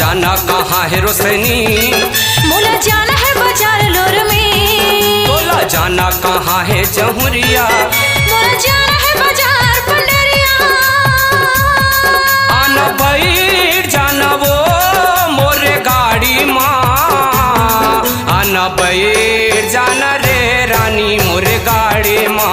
जाना कहाँ है रोशनी, मोला जाना है बाजार लोर में। तोला जाना कहाँ है जहुरिया, मोला जाना है बाजार पंडरिया। आना बैठ जाना वो मोरे गाड़ी माँ, आना बैठ जाना रे रानी मोरे गाड़ी माँ।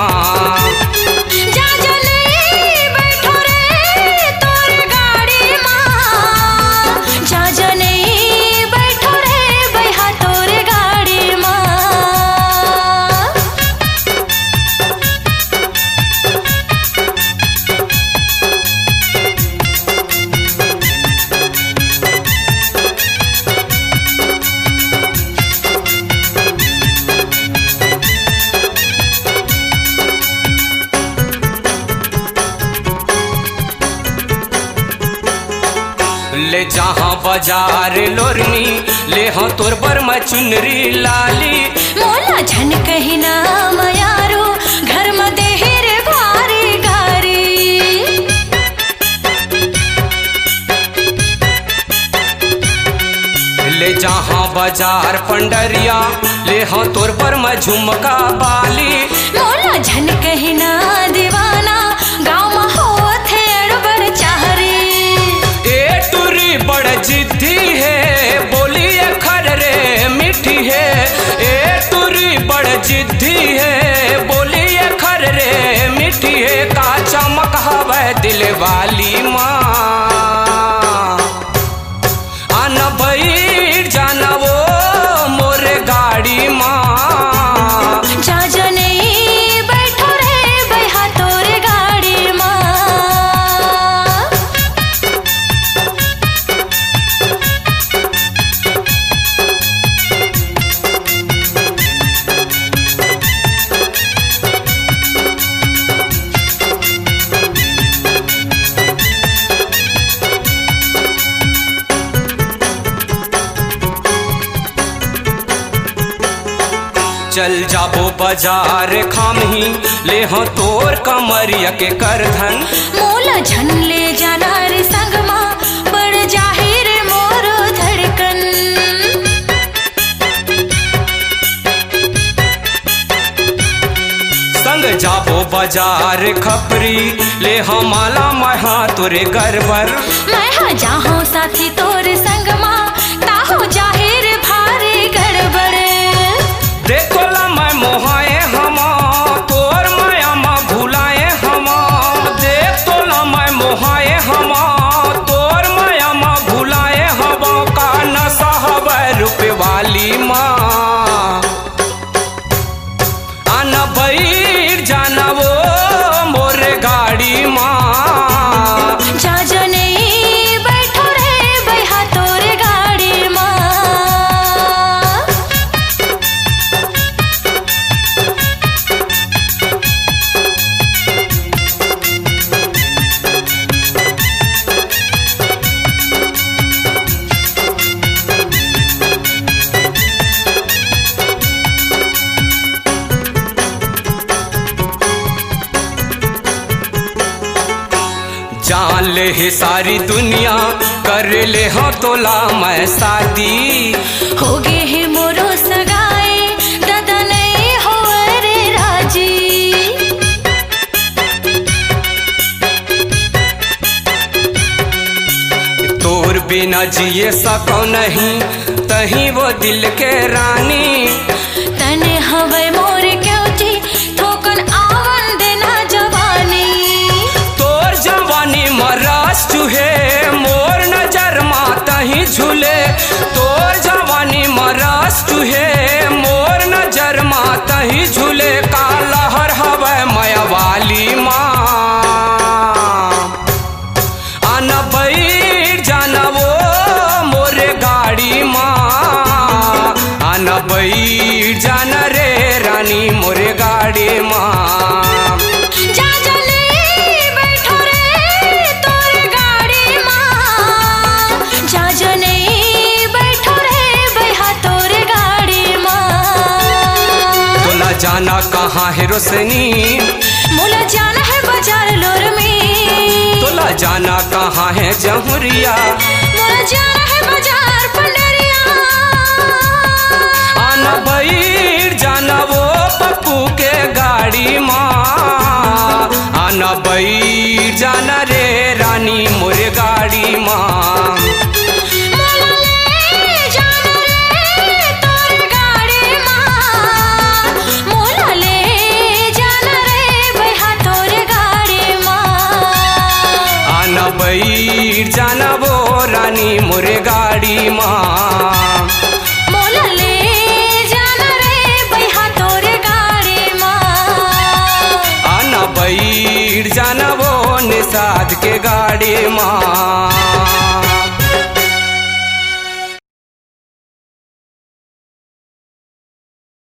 ले जहाँ बाजार लोरनी ले हाँ तोर पर मैं चुनरी लाली। मोला झन कही ना मयारो घर में देहर भारी गारी। ले जहाँ बाजार पंडरिया ले हाँ तोर पर मैं झुमका बाली। मोला झन कही ना दीवाना गाँव में होत है अड़बड़ चाहरी। बड़ जिद्दी है बोली खर रे मीठी है, ए तुरी बड़ जिद्दी है बोली खर रे मीठी है। का चमक हवे दिल वाली माँ, आना बैठ जाना वो मोरे गाड़ी माँ। जा जने बैठो रे बैहा तोरे गाड़ी माँ। चल जाबो बाजार खामही ले हाँ तोर कमरिया के करधन। मोला झन ले जाना रे संग माँ बड़ जाहिर मोरो धड़कन। संग जाबो बाजार खपरी ले हाँ माला महा तोरे गरबर। मैं हाँ जाहूँ साथी तोरे संग माँ ताहू जाहिर भारी गड़बड़। देखो ला मैं मोहाए हमा तोर माया माँ भुलाए हमा। देख तो ला मैं मोहाए हमा तोर माया माँ भुलाए हवा। का नशा हवे रुपए वाली माँ, आना बैठ जाना वो मोरे गाड़ी माँ। जा जने बैठो रे बैहा तोरे गाड़ी माँ। जान ले है सारी दुनिया कर ले हाँ तोला मैं शादी। हो गे है मोरो सगाई दादा नहीं हो रे राजी। तोर बिना जिए सको नहीं तही वो दिल के रानी। तने हवे मोरे क्योंटी ठोकन आवन देना जवानी। तोर जवानी मरस चूहे मोर नजर माता ही झूले। तोर जवानी मरस चूहे मोर नजर माता ही झूले। का लहर हवे माया वाली माँ, आना बैठ जाना वो मोरे गाड़ी माँ। आना बैठ जाना रे रानी मोरे गाड़ी माँ। जा जने बैठो रे तोरे गाड़ी माँ। जा जने बैठो रे बैहा तोरे गाड़ी माँ। तोला जाना कहाँ है रोशनी, मोला जाना है बाजार लोर में। तोला जाना कहाँ है जहुरिया। मोरा जाना है बाजार पंडरिया। आना बैठ जाना वो पप्पू के गाड़ी माँ, आना बैठ जाना रे रानी मोरे गाड़ी माँ। मोला ले जाना रे तोर गाड़ी माँ, मोला ले जाना रे भैया तोर गाड़ी माँ। आना बैठ जाना वो रानी मोरे गाड़ी माँ, मोला ले जाना रे भैया तोर गाड़ी माँ। आना बैठ जाना वो निषाद के गाड़ी माँ।